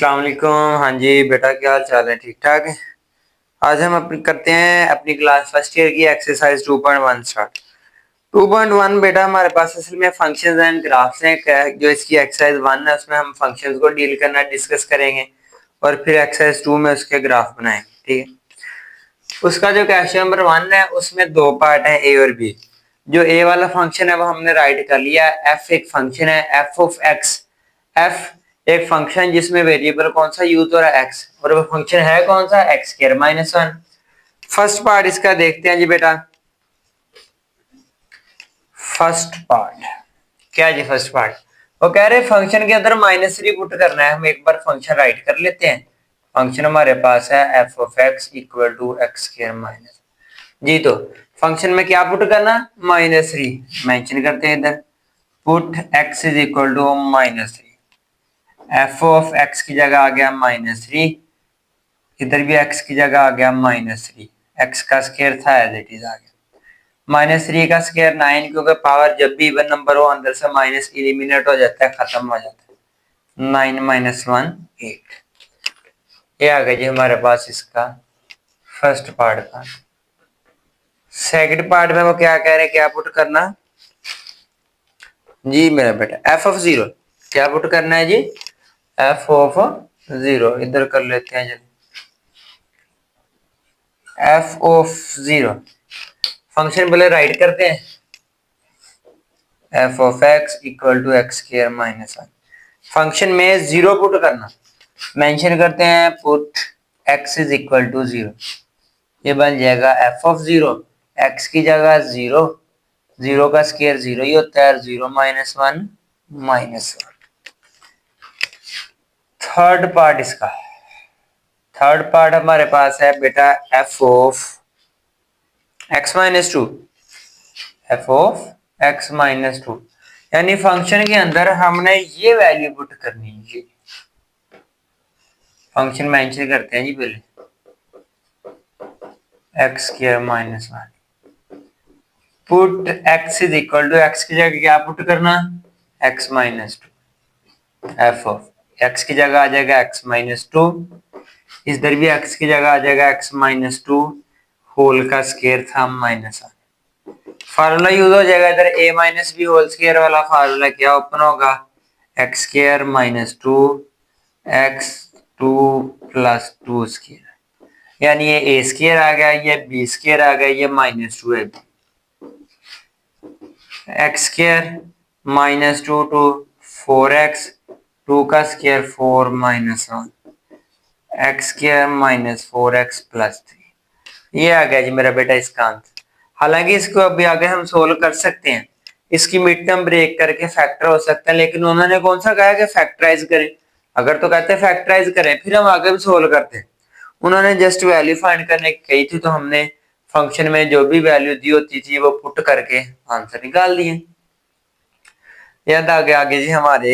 अस्सलाम वालेकुम। हाँ जी बेटा, क्या हाल चाल है? ठीक ठाक है। आज हम अपनी करते हैं अपनी क्लास फर्स्ट ईयर की एक्सरसाइज 2.1 स्टार्ट। 2.1 बेटा हमारे पास असल में फंक्शंस एंड ग्राफ्स हैं। जो इसकी एक्सरसाइज 1 है उसमें हम फंक्शंस को डील करना डिस्कस करेंगे और फिर एक्सरसाइज 2 में उसके ग्राफ बनाएंगे। ठीक है। उसका जो क्वेश्चन नंबर 1 है उसमें दो पार्ट है, ए और बी। जो ए वाला फंक्शन है वो हमने राइट कर लिया। एफ एक फंक्शन है, एफ ऑफ एक्स। एफ एक फंक्शन जिसमें वेरिएबल कौन सा यूज हो रहा है, एक्स, और वो फंक्शन है कौन सा, x square minus 1। First part इसका देखते हैं जी बेटा। फर्स्ट पार्ट क्या जी? फर्स्ट पार्ट वो कह रहे फंक्शन के अंदर -3 पुट करना है। हम एक बार फंक्शन राइट कर लेते हैं। फंक्शन हमारे पास है F of x equal to x square minus g. तो फंक्शन में क्या पुट करना, -3 मेंशन करते हैं इधर। Put x is equal to -3। F of x की जगह आ गया -3, इधर भी एक्स की जगह आ गया -3। एक्स का स्क्वायर था एज इट इज आ गया। -3 का स्क्वायर 9, क्योंकि पावर जब भी इवन नंबर हो अंदर से माइनस एलिमिनेट हो जाता है, खत्म हो जाता है। 9 - 1 8। ये आ गया जी हमारे पास इसका फर्स्ट पार्ट का। सेकंड पार्ट में वो क्या कह रहे हैं, क्या पुट करना जी मेरा बेटा, एफ ऑफ 0 क्या पुट करना है जी, एफ ऑफ 0। इधर कर लेते हैं जल्दी। एफ ऑफ 0 फंक्शन पहले राइट करते हैं। F of x equal to x square minus 1। Function में 0 पुट करना, मेंशन करते हैं put x is equal to 0। ये बन जाएगा एफ ऑफ 0, एक्स की जगह 0, 0 का स्क्वायर 0 ही होता है, 0 - 1 -1। थर्ड पार्ट इसका, थर्ड पार्ट हमारे पास है बेटा F of x minus 2। F of x minus 2 यानी फंक्शन के अंदर हमने ये वैल्यू पुट करनी है। फंक्शन मेंशन करते हैं जी पहले, x square minus 1। Put x is equal to, x की जगह क्या पुट करना, x minus 2। F of x की जगह आ जाएगा एक्स माइनस 2, इधर भी एक्स की जगह आ जाएगा एक्स माइनस 2, होल का स्क्वायर था -1। फार्मूला यूज हो जाएगा इधर, a minus b whole square वाला फार्मूला क्या ओपन होगा, x square minus 2 x 2 plus 2 square. यानी ये a स्क्वायर आ गया, ये b स्क्वायर आ गया, ये -2 है। एक्स स्क्वायर -2 टू 4x, 2 का square 4 - 1, x square -4x plus 3। ये आ गया जी मेरा बेटा इसका आंसर। हालांकि इसको अभी आगे हम सोल्व कर सकते हैं, इसकी मिड टर्म ब्रेक करके फैक्टर हो सकता है, लेकिन उन्होंने कौन सा कहा कि फैक्टराइज करें। अगर तो कहते हैं फैक्टराइज करें फिर हम आगे भी सोल्व करते हैं। उन्होंने जस्ट वैल्यू फाइंड करने की कही थी, तो हमने फंक्शन में जो भी वैल्यू दी होती थी वो पुट करके आंसर निकाल दिए। याद आगे जी हमारे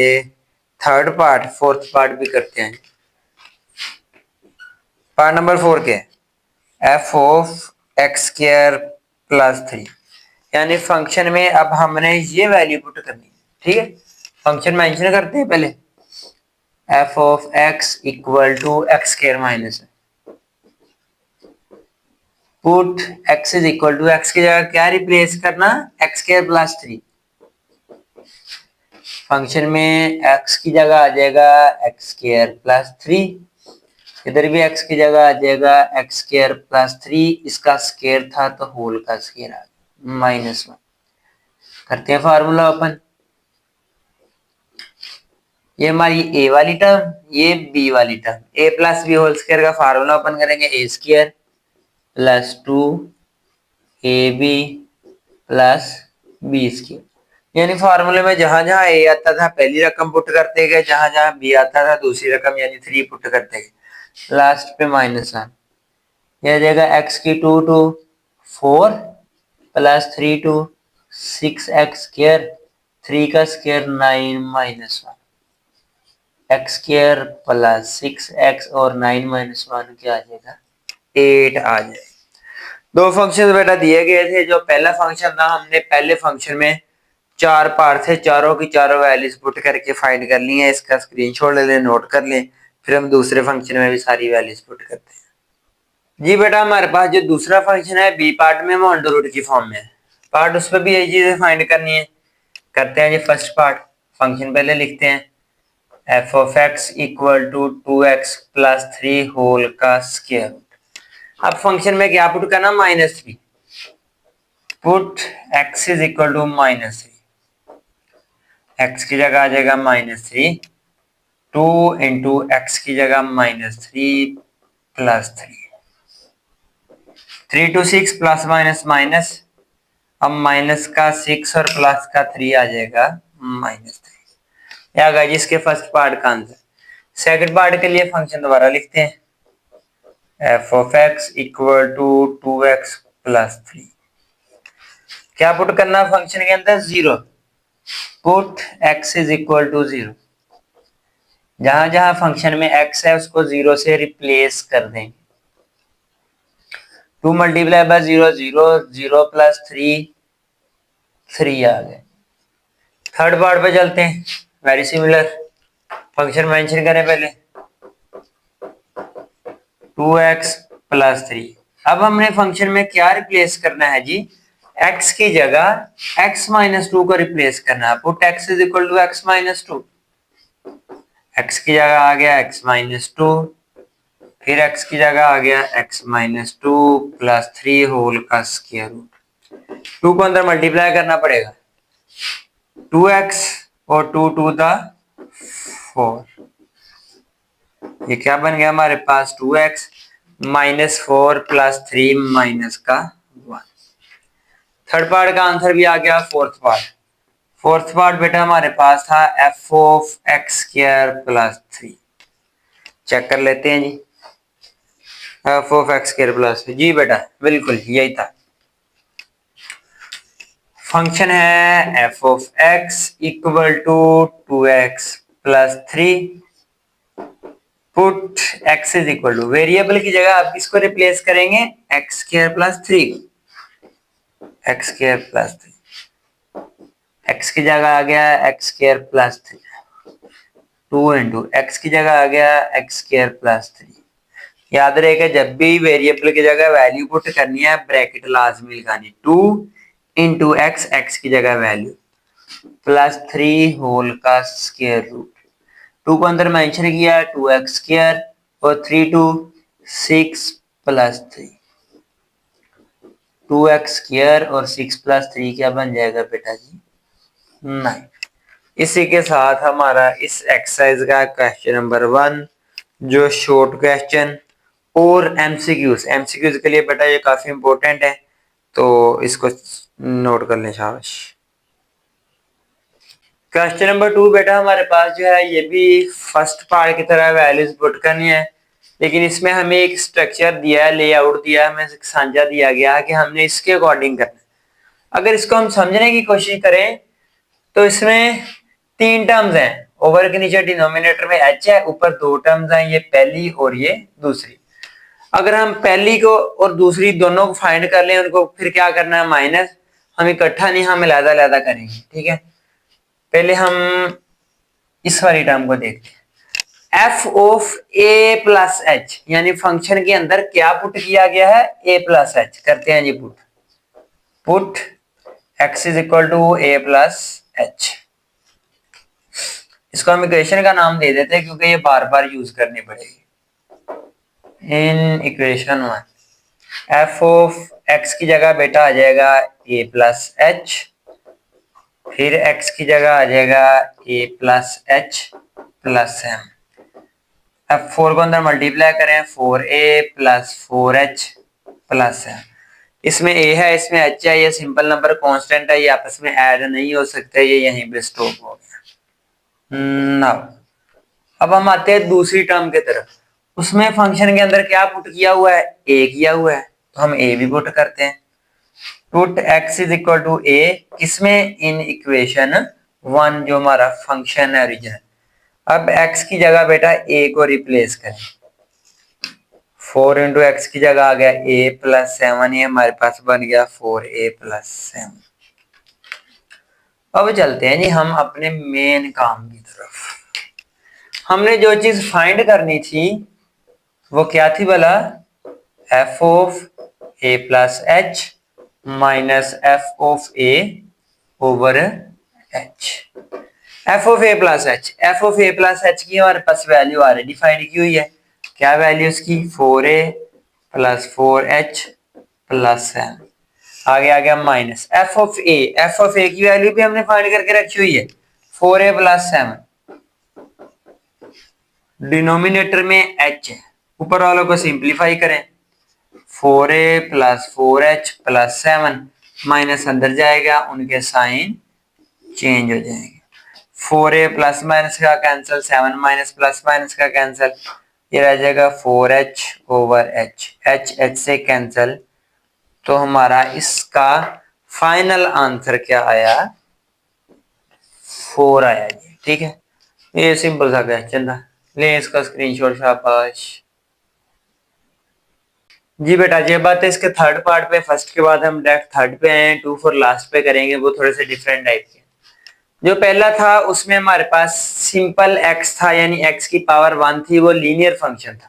थर्ड पार्ट, फोर्थ पार्ट भी करते हैं। पार्ट नंबर 4 के F of X square plus 3, यानी फंक्शन में अब हमने ये वैल्यू पुट करनी है। ठीक है, फंक्शन मेंशन करते हैं पहले, f of x equal to x square minus, put x is equal to, x की जगह क्या रिप्लेस करना, एक्स स्क्वायर प्लस 3। फंक्शन में एक्स की जगह आ जाएगा एक्स स्क्वायर प्लस 3, इधर भी एक्स की जगह आ जाएगा एक्स स्क्वायर प्लस 3, इसका स्क्वायर था तो होल का स्क्वायर आ गया -1। करते हैं फार्मूला ओपन। ये हमारी ए वाली टर्म, ये बी वाली term, A plus B whole square का फार्मूला ओपन करेंगे, A square plus 2 A B plus B square. यानी फार्मूले में जहां जहां ए आता था पहली रकम पुट करते गए, जहां जहां बी आता था दूसरी रकम यानी 3 पुट करते गए, लास्ट पे -1। यह जाएगा एक्स की 2 to 4 plus 3 to 6x square, 3 का square 9 - 1, x square plus 6x और 9 - 1 क्या आ जाएगा, 8 आ जाएगा। दो फंक्शन बेटा दिए गए थे। जो पहला फंक्शन था हमने पहले फंक्शन में 4 पार्ट थे, चारों की चारों वैल्यूज पुट करके फाइंड कर ली है। इसका स्क्रीनशॉट ले लें, नोट कर लें। फिर हम दूसरे फंक्शन में भी सारी वैल्यूज पुट करते हैं। जी बेटा हमारे पास जो दूसरा फंक्शन है बी पार्ट में, वो अंडर रूट की फॉर्म में है। पार्ट उस पर भी यही चीजें फाइंड करनी है। करते हैं जी फर्स्ट पार्ट। फंक्शन पहले लिखते हैं, f of x equal to 2x plus 3 whole का स्क्वायर रूट। अब फंक्शन में क्या पुट करना, -3। Put x is equal to -3, x की जगह आ जाएगा -3, 2 इंटू एक्स की जगह -3 plus 3, 3 to 6 plus minus minus. अब माइनस का 6 और प्लस का 3 आ जाएगा -3। या गाइस इसके फर्स्ट पार्ट का आंसर। सेकंड पार्ट के लिए फंक्शन दोबारा लिखते हैं, f of x equal to 2x plus 3। क्या पुट करना फंक्शन के अंदर, 0। Put x is equal to 0। जहां जहां फंक्शन में x है उसको 0 से रिप्लेस कर देंगे। 2 मल्टीप्लाई बाय 0 0, 0 प्लस 3 3 आ गए। थर्ड पार्ट पे चलते हैं, वेरी सिमिलर। फंक्शन मेंशन करें पहले, 2x प्लस 3। अब हमने फंक्शन में क्या रिप्लेस करना है जी, x की जगह x माइनस 2 को रिप्लेस करना है। Put x is equal to x minus 2। x की जगह आ गया x माइनस 2, फिर x की जगह आ गया x माइनस 2 प्लस 3 होल का स्क्वायर रूट। 2 को अंदर मल्टीप्लाई करना पड़ेगा, 2x और 2 टू द 4। ये क्या बन गया हमारे पास, 2x -4 प्लस 3 माइनस का 1। थर्ड पार्ट का आंसर भी आ गया। फोर्थ पार्ट, फोर्थ पार्ट बेटा हमारे पास था F of X square plus 3। Check कर लेते हैं जी, F of X square plus 3। जी बेटा बिल्कुल यही था। फंक्शन है F of x equal to 2x plus 3। Put x is equal to, variable की जगह आप किसको रिप्लेस करेंगे, X square plus 3। X square plus 3, X की जगह आ गया X square plus 3, 2 into X की जगह आ गया एक्स स्क्वायर प्लस 3। याद रहेगा जब भी वेरिएबल की जगह वैल्यू पुट करनी है ब्रैकेट लाजमी लगानी, 2 इंटू एक्स, एक्स की जगह वैल्यू प्लस 3 होल का स्क्वायर रूट। 2 को अंदर मेंशन किया, 2x स्क्वायर और 3 टू 6 प्लस 3, 2x स्क्वायर और 6 प्लस 3 क्या बन जाएगा बेटा जी, 9। इसी के साथ हमारा इस एक्सरसाइज का क्वेश्चन नंबर 1 जो शॉर्ट क्वेश्चन और एमसीक्यूज, एमसीक्यूज के लिए बेटा ये काफी इंपॉर्टेंट है, तो इसको नोट कर लें शाबाश। क्वेश्चन नंबर 2 बेटा हमारे पास जो है ये भी फर्स्ट पार्ट की तरह वैल्यूज पुट करनी है, लेकिन इसमें हमें एक स्ट्रक्चर दिया है, लेआउट दिया है, हमें साझा दिया गया है कि हमने इसके अकॉर्डिंग करना है। अगर इसको हम समझने की कोशिश करें तो इसमें 3 टर्म्स हैं, ओवर के नीचे डिनोमिनेटर में h है, ऊपर 2 टर्म्स हैं, ये पहली और ये दूसरी। अगर हम पहली को और दूसरी दोनों को फाइंड कर लें, उनको फिर क्या करना है माइनस, हम इकट्ठा नहीं, हम अलग-अलग करेंगे, ठीक है। पहले हम इस वाली टर्म को देखते हैं, f of A plus H, यानी फंक्शन के अंदर क्या पुट किया गया है, ए प्लस एच। करते हैं जी put, put x is equal to A plus H. इसको हम इक्वेशन का नाम दे देते हैं क्योंकि ये बार बार यूज करनी पड़ेगी। In equation 1 F of x की जगह बेटा आ जाएगा ए प्लस एच, फिर x की जगह आ जाएगा a plus H plus m. अब 4 को अंदर मल्टीप्लाई करें, 4a plus 4h plus m. इसमें a है, इसमें h है, ये सिंपल नंबर कांस्टेंट है, ये आपस में ऐड नहीं हो सकते, ये यहीं पे स्टॉप हो गया। नाउ अब हम आते हैं दूसरी टर्म की तरफ। उसमें फंक्शन के अंदर क्या पुट किया हुआ है, a किया हुआ है, तो हम a भी पुट करते हैं। Put x is equal to a, किसमें, इन इक्वेशन 1 जो हमारा फंक्शन है ओरिजिनल। अब x की जगह बेटा a को रिप्लेस करें, 4 इंटू एक्स की जगह आ गया a प्लस 7, ये हमारे पास बन गया 4a प्लस 7। अब चलते हैं जी हम अपने मेन काम की तरफ। हमने जो चीज फाइंड करनी थी वो क्या थी भला? F of A plus H minus F of A over H. F of A plus H, F of A plus H की हमारे पास वैल्यू ऑलरेडी फाइंड की हुई है। क्या वैल्यू इसकी? 4a plus 4h plus 7। आगे आ गया minus F of A, F of A की वैल्यू भी हमने फाइंड करके रखी हुई है 4a प्लस 7। डिनोमिनेटर में h है, ऊपर वालों को सिंप्लीफाई करें 4a plus 4h plus 7 minus अंदर जाएगा, उनके साइन चेंज हो जाएंगे। 4a प्लस माइनस का कैंसिल, 7 माइनस प्लस माइनस का कैंसिल, ये रह जाएगा 4h over h, h h से कैंसिल। तो हमारा इसका फाइनल आंसर क्या आया? 4 आया जी। ठीक है, ये सिंपल सा क्वेश्चन था, ले इसका स्क्रीनशॉट। शाबाश जी बेटा। ये बात है इसके थर्ड पार्ट पे, फर्स्ट के बाद हम डायरेक्ट थर्ड पे आए हैं, 2 4 लास्ट पे करेंगे, वो थोड़े से डिफरेंट टाइप के। जो पहला था उसमें हमारे पास सिंपल x था, यानी x की पावर 1 थी, वो लीनियर फंक्शन था।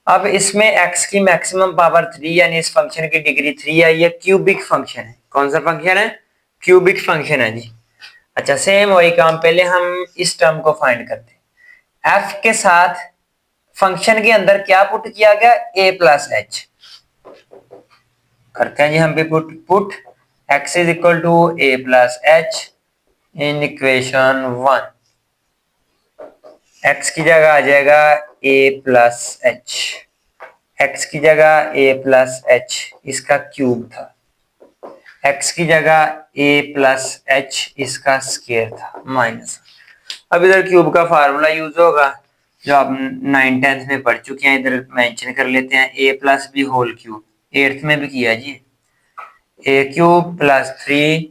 अब इसमें x की मैक्सिमम पावर 3 यानी इस फंक्शन की डिग्री 3 है, ये क्यूबिक फंक्शन है। कौन सा फंक्शन है? क्यूबिक फंक्शन है जी। अच्छा, सेम वही काम, पहले हम इस टर्म को फाइंड करते हैं। f के साथ फंक्शन के अंदर क्या पुट किया गया? a plus H. करते हैं जी हम भी put x is equal to a plus H in equation 1। x की जगह आ जाएगा a प्लस एच, x की जगह a प्लस एच इसका क्यूब था, x की जगह a प्लस एच इसका स्क्वायर था माइनस। अब इधर क्यूब का फार्मूला यूज होगा जो आप 9th 10th में पढ़ चुके हैं, इधर मेंशन कर लेते हैं a plus B whole cube, 8th में भी किया जी। a cube plus 3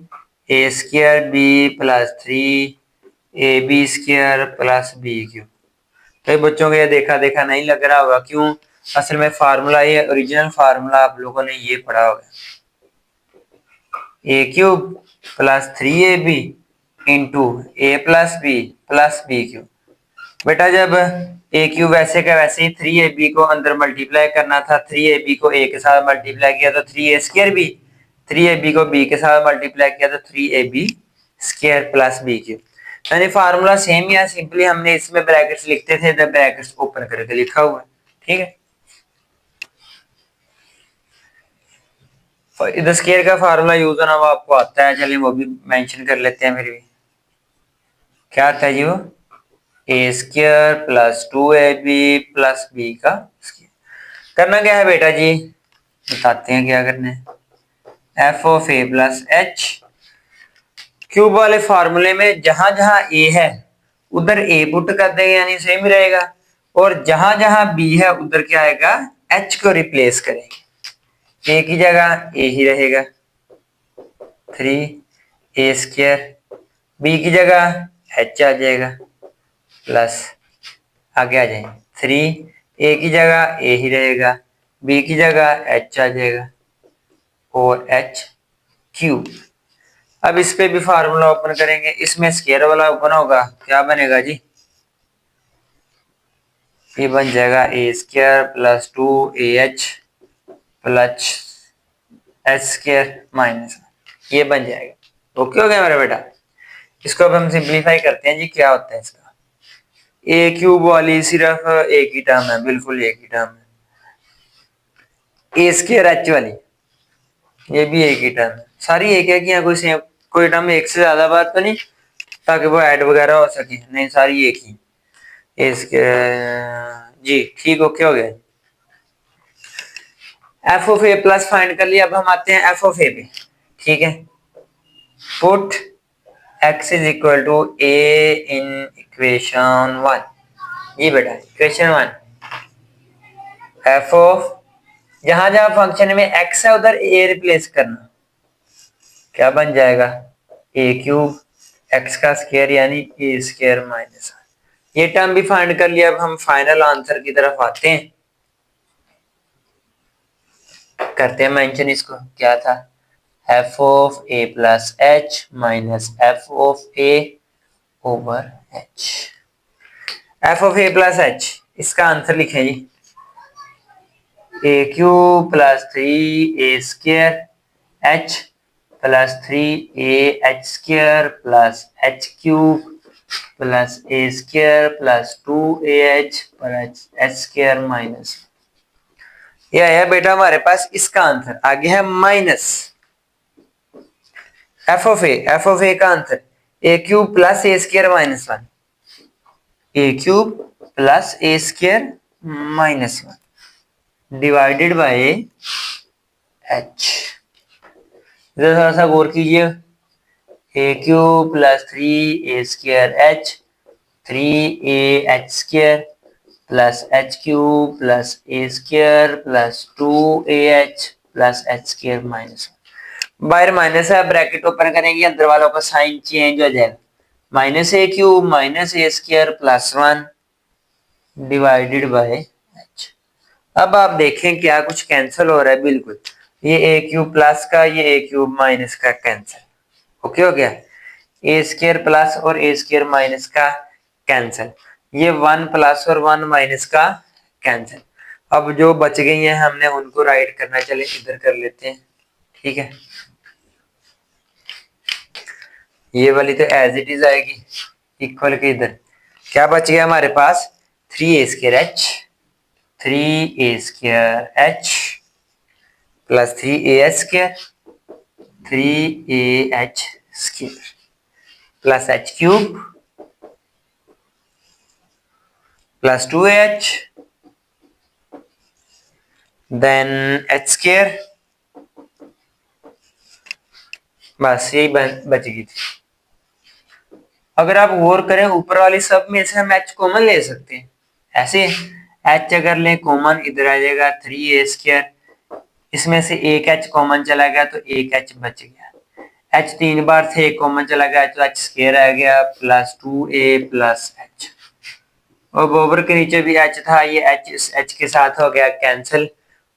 a square b plus 3 A B square plus B cube. कई बच्चों को ये देखा देखा नहीं लग रहा होगा, क्यों? असल में फार्मूला, ये ओरिजिनल फार्मूला आप लोगों ने ये पढ़ा होगा, ए क्यूब प्लस 3ab इंटू ए प्लस बी क्यूब। बेटा जब ए क्यूब वैसे का वैसे ही 3ab को अंदर मल्टीप्लाई करना था, 3ab को a के साथ मल्टीप्लाई किया तो 3a स्क्वायर बी, 3ab को b के साथ मल्टीप्लाई किया तो 3ab square plus B cube. यानी फार्मूला सेम ही है, सिंपली हमने इसमें ब्रैकेट्स लिखते थे, इधर ब्रैकेट्स ओपन करके लिखा हुआ है। ठीक है, इधर स्क्वायर का फार्मूला यूज होना वो आपको आता है, चलिए वो भी मेंशन कर लेते हैं। फिर भी क्या आता है जी? वो A square plus 2ab plus B का स्क्वायर। करना क्या है बेटा जी? बताते हैं क्या करना है। F of A plus H, cube वाले फार्मूले में जहां जहां ए है उधर ए पुट कर देंगे, यानी सेम ही रहेगा, और जहां जहां बी है उधर क्या आएगा? एच को रिप्लेस करेंगे, ए की जगह ए ही रहेगा 3a स्क्वायर, बी की जगह एच आ जाएगा प्लस, आगे आ जाएंगे 3a की जगह ए ही रहेगा, बी की जगह एच आ जाएगा और एच क्यूब। अब इस पे भी फार्मूला ओपन करेंगे, इसमें स्क्वायर वाला ओपन होगा, क्या बनेगा जी? ये बन जाएगा A square plus 2ah plus H square minus, ये बन जाएगा। ओके हो गया मेरा बेटा। इसको अब हम सिंप्लीफाई करते हैं जी, क्या होता है इसका? ए क्यूब वाली सिर्फ एक ही टर्म है, बिल्कुल एक ही टर्म है। ए स्क्वायर एच वाली ये भी एक ही टर्म है, सारी एक है कि यहाँ कोई सेम कोई टर्म एक से ज्यादा बार तो नहीं, ताकि वो ऐड वगैरह हो सके, नहीं सारी एक ही। ए स्क्वायर जी, ठीक, ओके हो गया। F of A plus find कर लिया, अब हम आते हैं एफ ऑफ ए पे। ठीक है, put x is equal to A in equation 1। ये बेटा इक्वेशन 1, एफ ऑफ जहां जहां फंक्शन में x है उधर a रिप्लेस करना, क्या बन जाएगा? a क्यूब x का स्क्वायर यानी a स्क्वायर माइनस। ये टर्म भी फाइंड कर लिया, अब हम फाइनल आंसर की तरफ आते हैं, करते हैं मेंशन इसको। क्या था? F of A plus H minus F of A over H. F of A plus H, इसका आंसर लिखें जी, A cube plus 3 A square H plus 3 A H square plus H cube plus A square plus 2 A H plus H square minus. ये आया बेटा हमारे पास इसका answer. आगे है माइनस एफ ऑफ ए का answer A cube plus A square minus 1, A cube plus A square minus 1 divided by H. इधर थोड़ा सा गौर कीजिए, A cube plus 3 A square H 3 A H square plus H cube plus A square plus 2 A H plus H square minus 1। बाहर minus है, bracket open करेंगे, अंदर वालों का साइन चेंज हो जाएगा, minus A cube minus A square plus 1 divided by H. अब आप देखें क्या कुछ कैंसिल हो रहा है, बिल्कुल ये ए क्यूब प्लस का ये ए क्यूब माइनस का कैंसिल, ओके हो गया। ए स्क्वायर प्लस और ए स्क्वायर माइनस का कैंसिल, ये 1 प्लस और 1 माइनस का कैंसिल। अब जो बच गई हैं हमने उनको राइट करना, चले इधर कर लेते हैं, ठीक है। ये वाली तो एज इट इज आएगी, इक्वल के इधर क्या बच गया हमारे पास, 3 A square H plus 3 A H square 3 A H square plus H cube plus 2 H then H square, बस यही बच गई थी। अगर आप गौर करें ऊपर वाली सब में से हम एच कॉमन ले सकते हैं, ऐसे एच अगर ले कॉमन इधर आ जाएगा 3 ए स्क्वायर, इसमें से एक एच कॉमन चला गया तो एक एच बच गया, एच 3 बार से एक कॉमन चला गया तो एच स्क्वायर आ गया प्लस 2 ए प्लस एच, और बराबर के नीचे भी एच था, ये एच इस एच के साथ हो गया कैंसिल,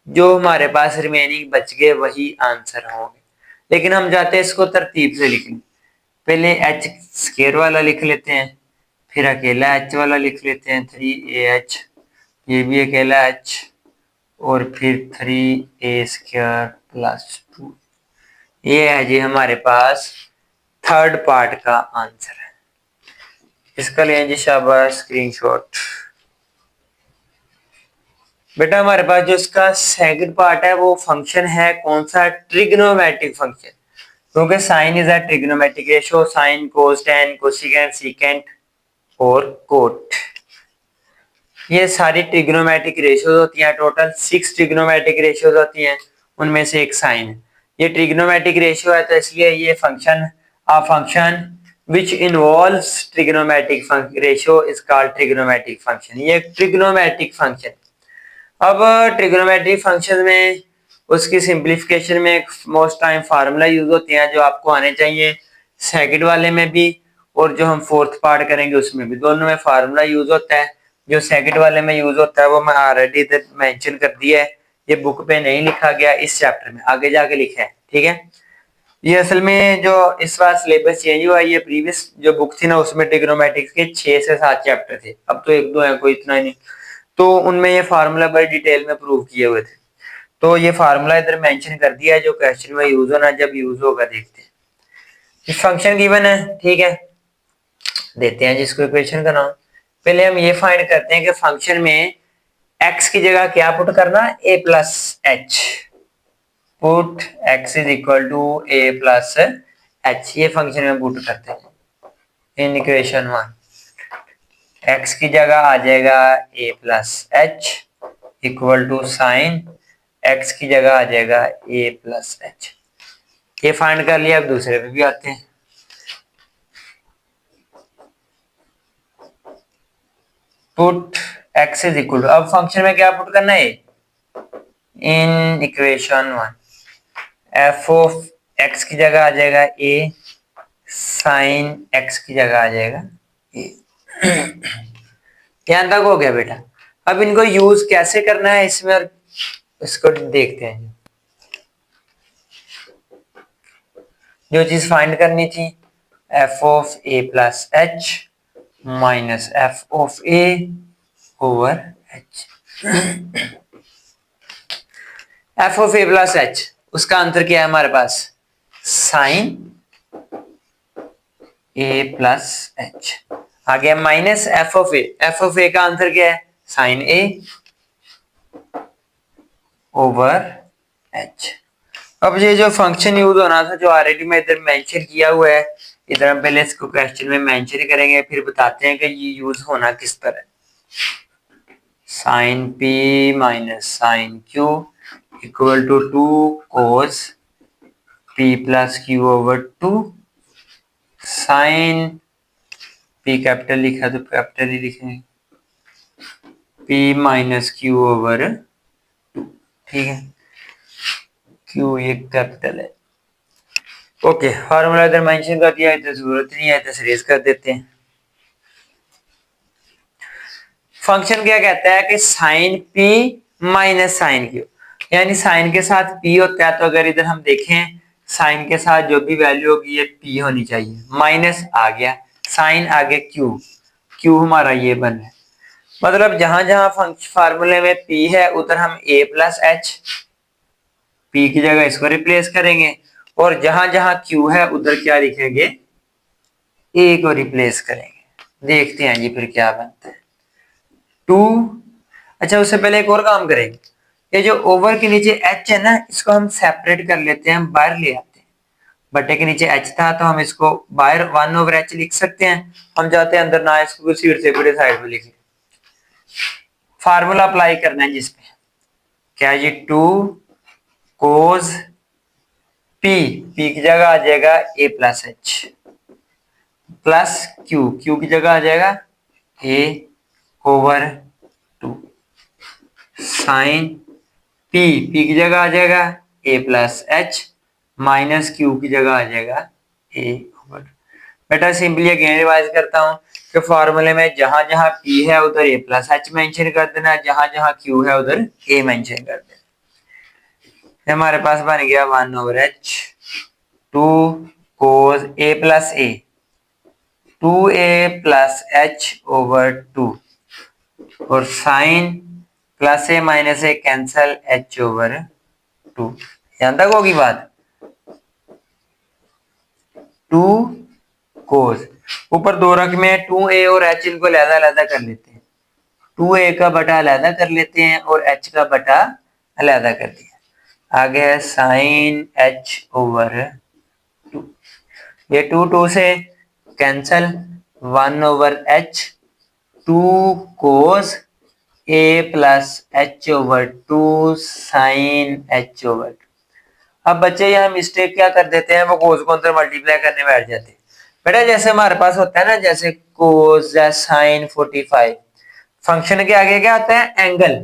जो हमारे पास रिमेनिंग बच गए वही आंसर होंगे। लेकिन हम चाहते हैं इसको तरतीब से लिखें, पहले एच स्क्वायर वाला लिख लेते हैं, फिर अकेला एच वाला लिख लेते हैं 3 ए एच, ये भी अकेला एच, और फिर 3 ए स्क्वायर प्लस 2। ये है जी हमारे पास थर्ड पार्ट का आंसर है। इसका लें जी शाबाश स्क्रीनशॉट। बेटा हमारे पास जो इसका सेकंड पार्ट है वो फंक्शन है कौन सा, ट्रिग्नोमेट्रिक फंक्शन, क्योंकि sine is a trigonometric ratio, sine cos tan cosecant secant और कोट, ये सारी ट्रिग्नोमेट्रिक रेशियोज होती हैं, टोटल 6 ट्रिग्नोमेट्रिक रेशियोज होती हैं, उनमें से एक साइन है। ये ट्रिग्नोमेट्रिक रेशियो है तो इसलिए ये function which involves trigonometric ratio is called trigonometric function, ये ट्रिग्नोमेट्रिक फंक्शन। अब ट्रिग्नोमेट्रिक फंक्शन में उसकी सिंप्लीफिकेशन में मोस्ट टाइम फार्मूला यूज होते हैं जो आपको आने चाहिए, सेकंड वाले में भी और जो हम फोर्थ पार्ट करेंगे उसमें भी, दोनों में फार्मूला यूज होता है। जो सेकंड वाले में यूज होता है वो मैं ऑलरेडी इधर मेंशन कर दिया है, ये बुक पे नहीं लिखा गया, इस चैप्टर में आगे जाके लिखा है, ठीक है। ये असल में जो इस बार सिलेबस चेंज हुआ है, ये प्रीवियस जो बुक थी ना उसमें ट्रिग्नोमेट्रिक्स के 6 से 7 चैप्टर थे, अब तो 1-2 है, कोई इतना ही नहीं, तो उनमें ये फार्मूला बड़ी डिटेल में प्रूव किए हुए थे, तो ये फार्मूला इधर मेंशन कर दिया है जो क्वेश्चन में यूज होना, जब यूज होगा देखते हैं। इस फंक्शन गिवन है, ठीक है, देते हैं जिसको इक्वेशन का नाम। पहले हम ये फाइंड करते हैं कि फंक्शन में x की जगह क्या पुट करना, a plus H, put x is equal to a plus H, ये फंक्शन में पुट करते हैं इन इक्वेशन 1, x की जगह आ जाएगा a plus H equal to sine x की जगह आ जाएगा a प्लस एच, ये फाइंड कर लिया। अब दूसरे पे भी आते हैं, put x is equal to, अब फंक्शन में क्या पुट करना है, in equation 1 F of x की जगह आ जाएगा a, साइन x की जगह आ जाएगा a। यहां तक हो गया बेटा। अब इनको यूज कैसे करना है इसमें, और इसको देखते हैं। जो चीज फाइंड करनी थी, F of a plus H minus F of A over H. F of A plus H, उसका आंसर क्या है हमारे पास, साइन ए प्लस एच। आ गया minus F of A, F of A का आंसर क्या है, साइन ए ओवर एच। अब ये जो फंक्शन यूज होना था, जो ऑलरेडी मैं इधर मेंशन किया हुआ है, इधर हम पहले इसको क्वेश्चन में मेंशन करेंगे, फिर बताते हैं कि ये यूज होना किस तरह। Sine P minus sine Q equal to 2 cos P plus Q over 2। Sine P capital लिखा तो कैपिटल ही लिखेंगे, पी माइनस क्यू ओवर 2, ठीक है, क्यू एक कैपिटल है। ओके, फार्मूला इधर मेंशन कर दिया है तो जरूरत नहीं है, तो सीरीज कर देते हैं। फंक्शन क्या कहता है कि sine P minus sine Q, यानी साइन के साथ पी होता है, तो अगर इधर हम देखें साइन के साथ जो भी वैल्यू होगी ये पी होनी चाहिए, माइनस आ गया साइन आगे क्यू, क्यू हमारा ये बन है। मतलब जहां जहां फार्मूले में पी है उधर हम ए प्लस एच, पी की जगह इसको रिप्लेस करेंगे, और जहां जहां क्यू है उधर क्या लिखेंगे, ए को रिप्लेस करेंगे। देखते हैं जी फिर क्या बनता है। 2, अच्छा उससे पहले एक और काम करेंगे, ये जो ओवर के नीचे एच है ना, इसको हम सेपरेट कर लेते हैं, बाहर ले आते हैं। बटे के नीचे एच था तो हम इसको बाहर 1 ओवर एच लिख सकते हैं, हम जाते हैं अंदर ना, इसको सीट से पूरे साइड में लिखे। फार्मूला अप्लाई करना है जिसपे, क्या जी, 2 cos पी, पी की जगह आ जाएगा ए plus H, plus Q, Q की जगह आ जाएगा A over 2, sine P, P की जगह आ जाएगा ए प्लस एच, माइनस क्यू की जगह आ जाएगा ए ओवर। बेटा सिंपली अगेन रिवाइज करता हूं कि फॉर्मूले में जहां जहां पी है उधर ए प्लस एच मेंशन कर देना, जहां जहां क्यू है उधर ए मेंशन कर देना। हमारे पास बन गया 1 ओवर एच, 2 cos ए प्लस ए, 2a प्लस एच ओवर 2, और साइन प्लस ए माइनस ए कैंसल एच ओवर 2। यहां तक होगी बात। 2 cos, ऊपर दो रख में 2a और h, इनको अलग अलग कर लेते हैं, 2a का बटा अलग कर लेते हैं और h का बटा अलग कर दिया, आगे है साइन h ओवर 2, ये 2 से cancel, 1 over h, 2 cos a plus h over 2 sine h over 2। अब बच्चे यहाँ मिस्टेक क्या कर देते हैं, वो कोस को अंदर मल्टीप्लाई करने बैठ जाते हैं। बेटा जैसे हमारे पास होता है ना, जैसे कोस या साइन 45, फंक्शन के आगे क्या आता है, एंगल,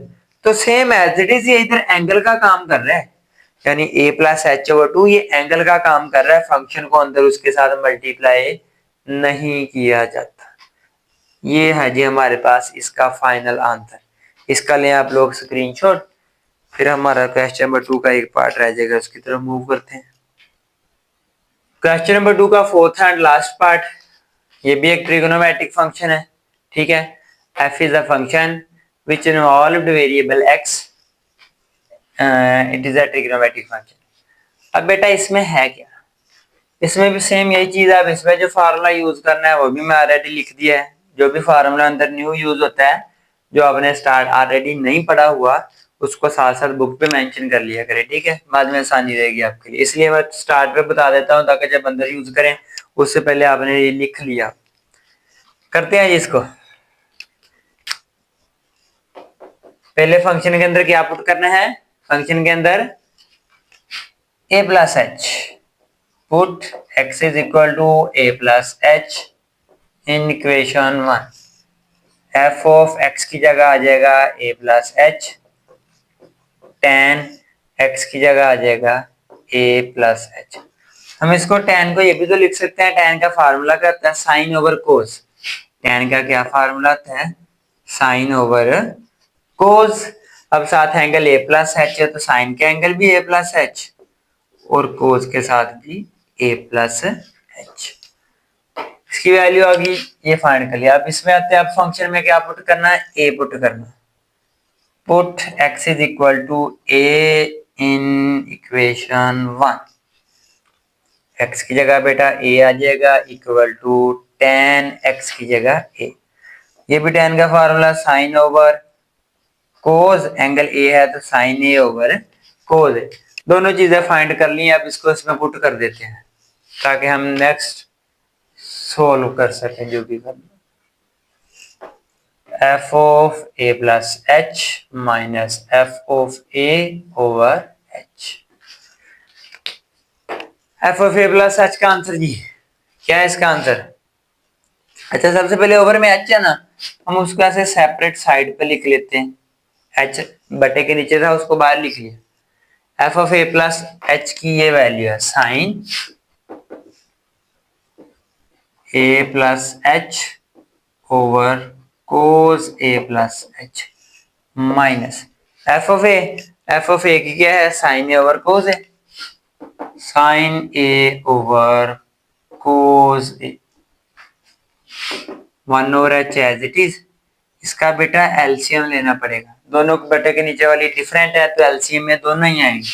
तो सेम एज इट इज ये इधर एंगल का काम कर रहा है, यानी a प्लस एच ओवर 2 ये एंगल का काम कर रहा है, फंक्शन को अंदर उसके साथ मल्टीप्लाई नहीं किया जाता। ये है जी हमारे पास इसका फाइनल आंसर। इसका ले आप लोग स्क्रीनशॉट, फिर हमारा क्वेश्चन नंबर 2 का एक पार्ट रह जाएगा, उसकी तरफ मूव करते हैं। क्वेश्चन नंबर 2 का फोर्थ एंड लास्ट पार्ट, ये भी एक ट्रिगोनोमेट्रिक फंक्शन है, ठीक है। f is a function which involved variable x, it is a trigonometric function. अब बेटा इसमें है क्या, इसमें भी सेम यही चीज है। अब इसमें जो फार्मूला यूज करना है वो भी मैं ऑलरेडी लिख दिया है, जो भी फार्मूला अंदर न्यू यूज होता है, जो आपने स्टार्ट ऑलरेडी नहीं पढ़ा हुआ उसको साथ साथ बुक पे मेंशन कर लिया करें, ठीक है, बाद में आसानी रहेगी आपके लिए। इसलिए मैं स्टार्ट पे बता देता हूँ ताकि जब अंदर यूज करें उससे पहले आपने ये लिख लिया। करते हैं इसको, पहले फंक्शन के अंदर क्या पुट करना है, फंक्शन के अंदर a plus H, put x is equal to a plus H in equation 1, f of x की जगह आ जाएगा a plus H, tan x की जगह आ जाएगा a प्लस एच। हम इसको tan को ये भी तो लिख सकते हैं, tan का फार्मूला क्या होता है, साइन ओवर कोस, tan का क्या फार्मूला होता है, साइन ओवर कोस। अब साथ एंगल a प्लस एच है तो साइन का एंगल भी a प्लस एच, और कोस के साथ भी a प्लस एच। इसकी वैल्यू आ गई, ये फाइंड कर लिया। अब इसमें आते हैं, अब फंक्शन में क्या पुट करना है, ए पुट करना। Put x is equal to A in equation 1। x की जगह बेटा a आ जाएगा इक्वल टू tan x की जगह a। ये भी tan का formula sine over cos, angle a है तो sine a over cos a। दोनों चीजें फाइंड कर ली। अब इसको इसमें पुट कर देते हैं ताकि हम नेक्स्ट सोल्व कर सकें जो भी करना। f of a plus h minus f of a over h। f of a plus h का आंसर जी क्या है इसका आंसर? अच्छा, सबसे पहले ओवर में h है ना, हम उसको ऐसे सेपरेट साइड पे लिख लेते हैं। h बटे के नीचे था उसको बाहर लिख लिया। f of a plus h की ये वैल्यू है sine a plus h over cos a plus h minus f of a की क्या है, sine a over cos a, sine a over cos a 1 over h as it is. इसका बेटा LCM लेना पड़ेगा, दोनों बटे के नीचे वाली डिफरेंट है तो एलसीएम में दोनों ही आएंगे,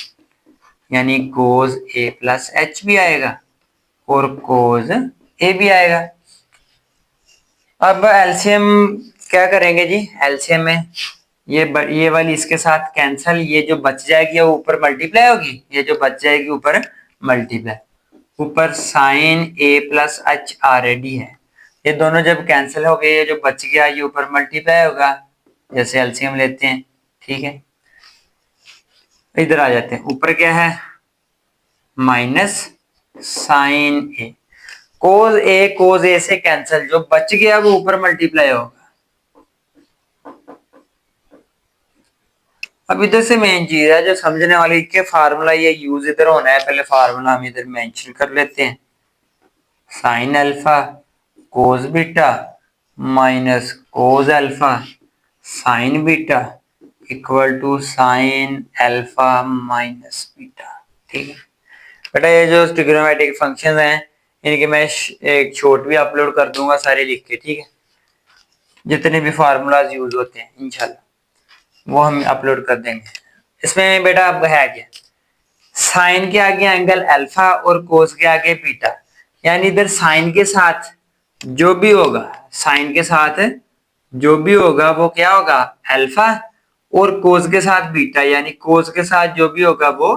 यानी कोस a प्लस h भी आएगा और कोस a भी आएगा। अब एलसीएम क्या करेंगे जी, एलसीएम में ये वाली इसके साथ कैंसल, ये जो बच जाएगी वो ऊपर मल्टीप्लाई होगी, ये जो बच जाएगी ऊपर मल्टीप्लाई, ऊपर sine a plus h already है, ये दोनों जब कैंसिल हो गए ये जो बच गया ये ऊपर मल्टीप्लाई होगा। जैसे एलसीएम लेते हैं, ठीक है, इधर आ जाते हैं, ऊपर क्या है माइनस साइन a, कोस ए से कैंसिल, जो बच गया वो ऊपर मल्टीप्लाई होगा। अब इधर से मेन चीज है जो समझने वाली के फार्मूला ये यूज इधर होना है, पहले फार्मूला हम इधर मेंशन कर लेते हैं। Sine alpha cos beta minus cos alpha sine beta equal to sine alpha minus beta. ठीक है बेटा, ये जो ट्रिग्नोमेट्रिक फंक्शन हैं इनके मैं एक शॉर्ट भी अपलोड कर दूंगा सारे लिख के, ठीक है, जितने भी फार्मूलाज यूज होते हैं इंशाल्लाह वो हम अपलोड कर देंगे। इसमें बेटा अब है क्या, साइन के आगे एंगल अल्फा और कोस के आगे बीटा, यानी इधर साइन के साथ जो भी होगा, साइन के साथ जो भी होगा वो क्या होगा अल्फा, और कोस के साथ बीटा, यानी कोस के साथ जो भी होगा वो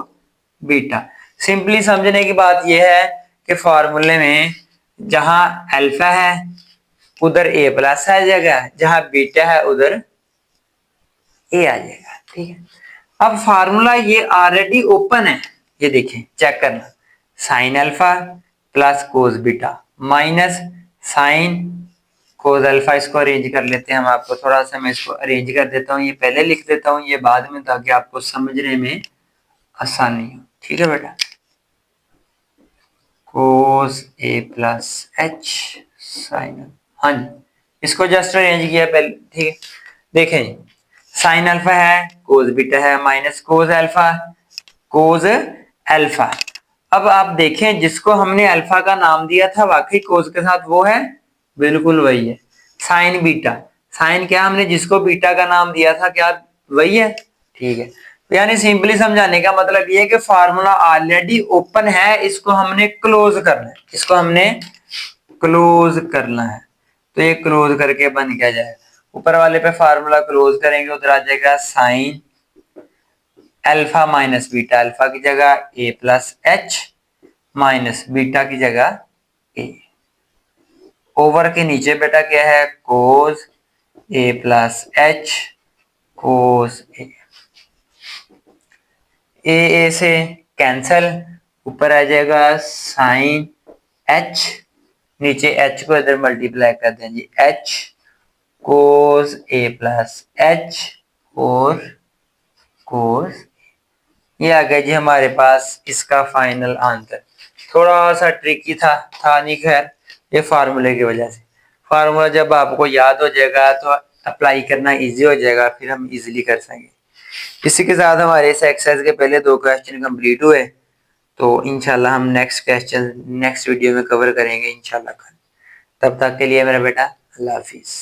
बीटा। सिंपली समझने की बात यह है कि फॉर्मूले में जहां अल्फा है उधर a प्लस आ जाएगा, जहां बीटा है उधर a आ जाएगा। ठीक है, अब फार्मूला ये ऑलरेडी ओपन है, ये देखें चेक करना, sine alpha plus cos beta minus sine cos alpha. इसको अरेंज कर लेते हैं हम, आपको थोड़ा सा मैं इसको अरेंज कर देता हूँ, ये पहले लिख देता हूँ ये बाद में, ताकि आपको समझने में आसानी हो। ठीक है बेटा, कोस ए प्लस एच साइन, हाँ जी इसको जस्ट अरेंज किया पहले। ठीक है, देखें जी साइन अल्फा है कोस बीटा है minus cos alpha cos alpha. अब आप देखें जिसको हमने अल्फा का नाम दिया था वाकई कोस के साथ वो है, बिल्कुल वही है साइन बीटा। साइन क्या हमने जिसको बीटा का नाम दिया था क्या वही है? ठीक है, तो यानी सिंपली समझाने का मतलब ये है कि फार्मूला ऑलरेडी ओपन है, इसको हमने क्लोज करना है, इसको हमने क्लोज करना है। तो ये क्लोज करके बन क्या जाए, ऊपर वाले पे फार्मूला क्लोज करेंगे उधर आ जाएगा sign alpha minus beta, alpha की जगह a plus H minus beta की जगह a, ओवर के नीचे बेटा क्या है कोस a plus H cos a से कैंसल, ऊपर आ जाएगा साइन h, नीचे h को इधर मल्टीप्लाई कर दें जी h cos a plus H और कोस, ये आ गया जी हमारे पास इसका फाइनल आंसर। थोड़ा सा ट्रिकी था नहीं, खैर ये फार्मूले की वजह से, फार्मूला जब आपको याद हो जाएगा तो अप्लाई करना इजी हो जाएगा, फिर हम इजीली कर सकेंगे। इसी के साथ हमारे इस एक्सरसाइज के पहले 2 क्वेश्चन कंप्लीट हुए, तो इंशाल्लाह हम नेक्स्ट क्वेश्चन नेक्स्ट वीडियो में कवर करेंगे इंशाल्लाह। तब तक के लिए मेरा बेटा अल्लाह हाफिज।